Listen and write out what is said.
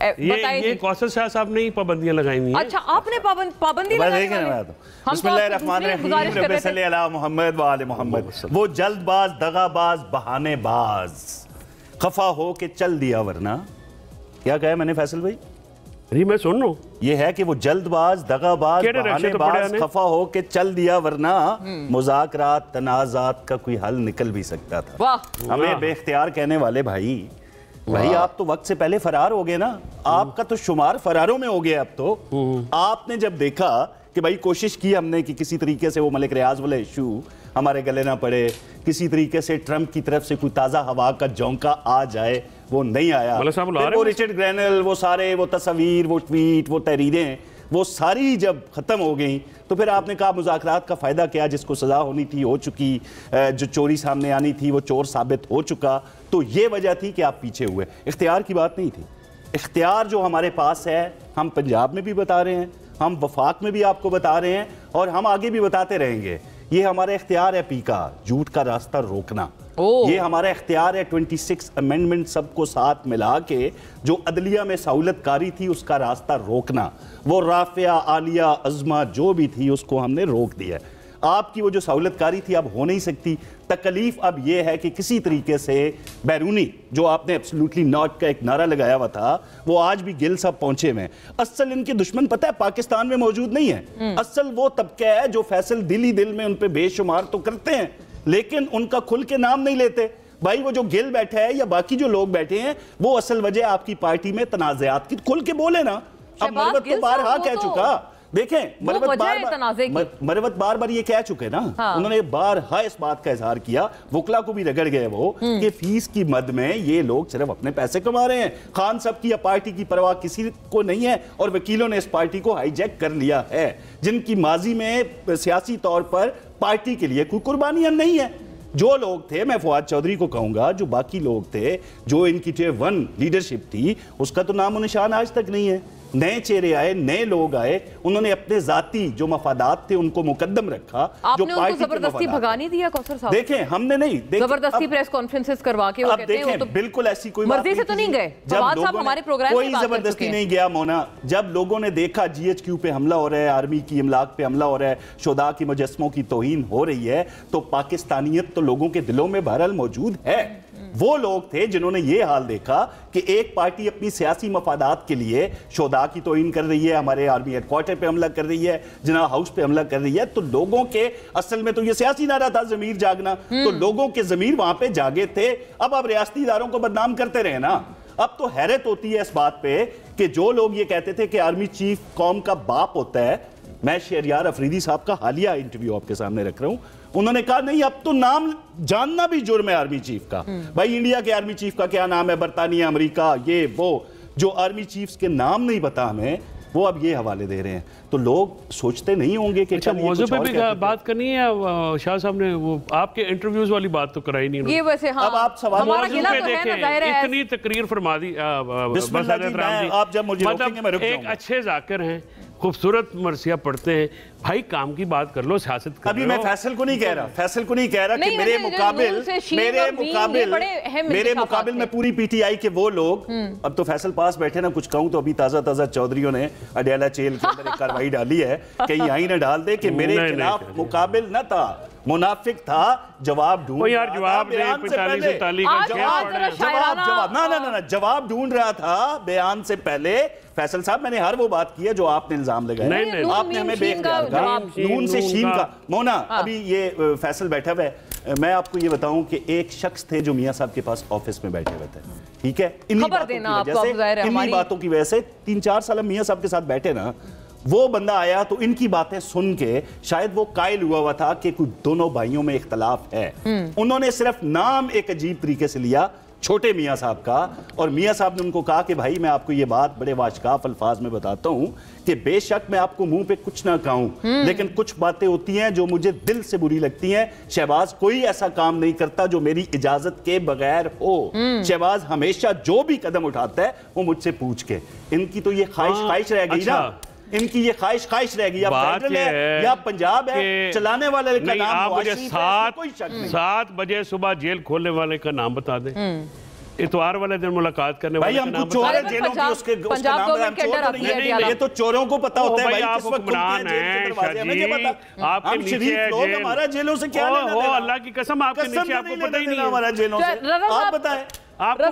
یہ کوثر شاہ صاحب نے ہی پابندیاں لگائی ہوئی ہیں. اچھا آپ نے پابندی لگائی ہے. بسم اللہ الرحمن الرحیم، رب صلی علی محمد و آل محمد. وہ جلد باز، دغا باز، بہانے باز، خفا ہو کے چل دیا ورنہ. کیا کہا ہے میں نے فیصل بھائی؟ میں سن رہا ہوں. یہ ہے کہ وہ جلد باز، دغا باز، بہانے باز، خفا ہو کے چل دیا ورنہ مذاکرات تنازعات کا کوئی حل نکل بھی سکتا تھا. ہمیں بے اختیار کہنے والے بھائی آپ تو وقت سے پہلے فرار ہو گئے نا. آپ کا تو شمار فراروں میں ہو گیا. اب تو آپ نے جب دیکھا کہ بھائی کوشش کی ہم نے کہ کسی طریقے سے وہ ملک ریاض والا ایشو ہمارے گلے نہ پڑے، کسی طریقے سے ٹرمپ کی طرف سے کوئی تازہ ہوا کا جھونکا آ جائے، وہ نہیں آیا. وہ رچرڈ گرینل، وہ سارے وہ تصاویر، وہ ٹویٹ، وہ تحریریں، وہ ساری جب ختم ہو گئیں تو پھر آپ نے کہا مذاکرات کا فائدہ کیا؟ جس کو سزا ہونی تھی ہو چکی، جو چوری سامنے آنی تھی وہ چور ثابت ہو چکا. تو یہ وجہ تھی کہ آپ پیچھے ہوئے. اختیار کی بات نہیں تھی. اختیار جو ہمارے پاس ہے، ہم پنجاب میں بھی بتا رہے ہیں، ہم وفاق میں بھی آپ کو بتا رہے ہیں، اور ہم آگے بھی بتاتے رہیں گے. یہ ہمارا اختیار ہے پی کا جھوٹ کا راستہ روکنا. یہ ہمارا اختیار ہے 26 امینڈمنٹ سب کو ساتھ ملا کے جو عدلیہ میں سہولت کاری تھی اس کا راستہ روکنا. وہ رافعہ، عالیہ، عظمہ جو بھی تھی اس کو ہم نے روک دیا. آپ کی وہ جو سہولت کاری تھی اب ہو نہیں سکتی. تکلیف اب یہ ہے کہ کسی طریقے سے بیرونی جو آپ نے ایبسلوٹلی ناٹ کا ایک نعرہ لگایا ہوا تھا وہ آج بھی گل صاحب پہنچے میں. اصل ان کے دشمن پتہ ہے پاکستان میں موجود نہیں ہے. اصل وہ طبقہ ہے جو فیصل دلی دل میں ان پہ بے شمار تو کرتے ہیں لیکن ان کا کھل کے نام نہیں لیتے. بھائی وہ جو گل بیٹھا ہے یا باقی جو لوگ بیٹھے ہیں وہ اصل وجہ آپ کی پارٹی میں تنازعات کی، کھل کے بولے نا. اب مروت تو بارہا کہہ چکا. دیکھیں مروت بار بار یہ کہہ چکے نا، انہوں نے بارہا اس بات کا اظہار کیا، وکلا کو بھی رگڑ گئے وہ کہ فیس کی مد میں یہ لوگ صرف اپنے پیسے کما رہے ہیں. خان صاحب کی یا پارٹی کی پرواہ کسی کو نہیں ہے اور وکیلوں نے اس پارٹی کو ہائی جیک کر لیا ہے جن کی ماضی میں سیاسی طور پر پارٹی کے لیے کوئی قربانیاں نہیں ہیں. جو لوگ تھے، میں فواد چودھری کو کہوں گا، جو باقی لوگ تھے جو ان کی ٹیئر 1 لیڈرشپ تھی اس کا تو نام و نشان آج تک نہیں ہے. نئے چہرے آئے، نئے لوگ آئے، انہوں نے اپنے ذاتی جو مفادات تھے ان کو مقدم رکھا. آپ نے ان کو زبردستی بھگا نہیں دیا کوثر صاحب؟ دیکھیں ہم نے نہیں، زبردستی پریس کانفرنسز کروا کے وہ کہتے ہیں دیکھیں بالکل ایسی کوئی مرضی سے تو نہیں گئے. فواد صاحب ہمارے پروگرام میں کوئی زبردستی نہیں گیا مونا. جب لوگوں نے دیکھا جی ایچ کیو پہ حملہ ہو رہا ہے، آرمی کی املاک پہ حملہ ہو رہا ہے، شہداء کی مجسموں کی توہین ہو رہی ہے، تو پاکستانیت تو لوگوں کے دلوں میں بہرحال موجود ہے. وہ لوگ تھے جنہوں نے یہ حال دیکھا کہ ایک پارٹی اپنی سیاسی مفادات کے لیے شہداء کی توہین کر رہی ہے، ہمارے آرمی ہیڈ کوارٹر پہ حملہ کر رہی ہے، جناح ہاؤس پہ حملہ کر رہی ہے. تو لوگوں کے اصل میں تو یہ سیاسی نعرہ تھا ضمیر جاگنا، تو لوگوں کے ضمیر وہاں پہ جاگے تھے. اب آپ ریاستی اداروں کو بدنام کرتے رہے نا. اب تو حیرت ہوتی ہے اس بات پہ کہ جو لوگ یہ کہتے تھے کہ آرمی چیف قوم کا باپ ہوتا ہے. میں شہریار افریدی صاحب کا حالیہ انٹرویو آپ کے سامنے رکھ رہا ہوں. انہوں نے کہا نہیں اب تو نام جاننا بھی جرم ہے آرمی چیف کا. بھائی انڈیا کے آرمی چیف کا کیا نام ہے، برطانیہ، امریکہ، یہ وہ جو آرمی چیفز کے نام نہیں پتا ہمیں وہ اب یہ حوالے دے رہے ہیں. تو لوگ سوچتے نہیں ہوں گے کہ اچھا موضوع پہ بھی بات کرنی ہے. شاہ صاحب نے وہ آپ کے انٹرویوز والی بات تو کرائی نہیں. یہ ویسے ہاں اب آپ سوال موضوع پہ دیکھیں اتنی تقریر فرما دی. بسم اللہ جی آپ جب مجھے روکیں گے میں رک جاؤں گا. ایک اچھے ذاکر ہیں، خوبصورت مرثیہ پڑھتے ہیں. بھائی کام کی بات کر لو، سیاست کر لو. ابھی میں فیصل کو نہیں کہہ رہا کہ میرے مقابل میں پوری پی ٹی آئی کے وہ لوگ، اب تو فیصل پاس بیٹھے نا کچھ کہوں تو ابھی تازہ چودھریوں نے اڈیالہ جیل کے اندر ایک کاروائی ڈالی ہے کہیں آئی نہ ڈال دے کہ میرے خلاف مقابل نہ تھا، منافق تھا. جواب ڈھونڈ جواب ڈھونڈ رہا تھا بیان سے پہلے. فیصل صاحب میں نے ہر وہ بات کی ہے جو آپ نے الزام لگائے. آپ نے ہمیں بے اختیار کہا نون سے شین کا. مونا ابھی یہ فیصل بیٹھا ہوا ہے، میں آپ کو یہ بتاؤں کہ ایک شخص تھے جو میاں صاحب کے پاس آفس میں بیٹھے ہوئے تھے. ٹھیک ہے، انہی باتوں کی وجہ سے 3-4 سال میاں صاحب کے ساتھ بیٹھے نا. وہ بندہ آیا تو ان کی باتیں سن کے شاید وہ قائل ہوا تھا کہ کوئی دونوں بھائیوں میں اختلاف ہے. انہوں نے صرف نام ایک عجیب طریقے سے لیا چھوٹے میاں صاحب کا، اور میاں صاحب نے ان کو کہا کہ بھائی میں آپ کو یہ بات بڑے واشکاف الفاظ میں بتاتا ہوں کہ بے شک میں آپ کو منہ پہ کچھ نہ کہوں لیکن کچھ باتیں ہوتی ہیں جو مجھے دل سے بری لگتی ہیں. شہباز کوئی ایسا کام نہیں کرتا جو میری اجازت کے بغیر ہو. شہباز ہمیشہ جو بھی قدم اٹھاتا ہے وہ مجھ سے پوچھ کے. ان کی تو یہ خواہش رہ گئی نا، ان کی یہ خواہش رہ گئی. فیڈرل ہے یا پنجاب ہے، چلانے والے کا نام آپ مجھے 7 بجے صبح جیل کھولنے والے کا نام بتا دیں. اتوار والے دن ملاقات کرنے بھائی ہم کو چور ہے جیلوں کی اس کے نام میں یہ تو چوروں کو پتا ہوتا ہے بھائی کس وقت حکمران ہیں آپ کے نیچے لوگ ہمارا جیلوں سے کیا لینا دینا اللہ کی قسم آپ کے نیچے آپ کو پتہ ہی نہیں ہے ہمارا جیلوں سے آپ بتائیں رضا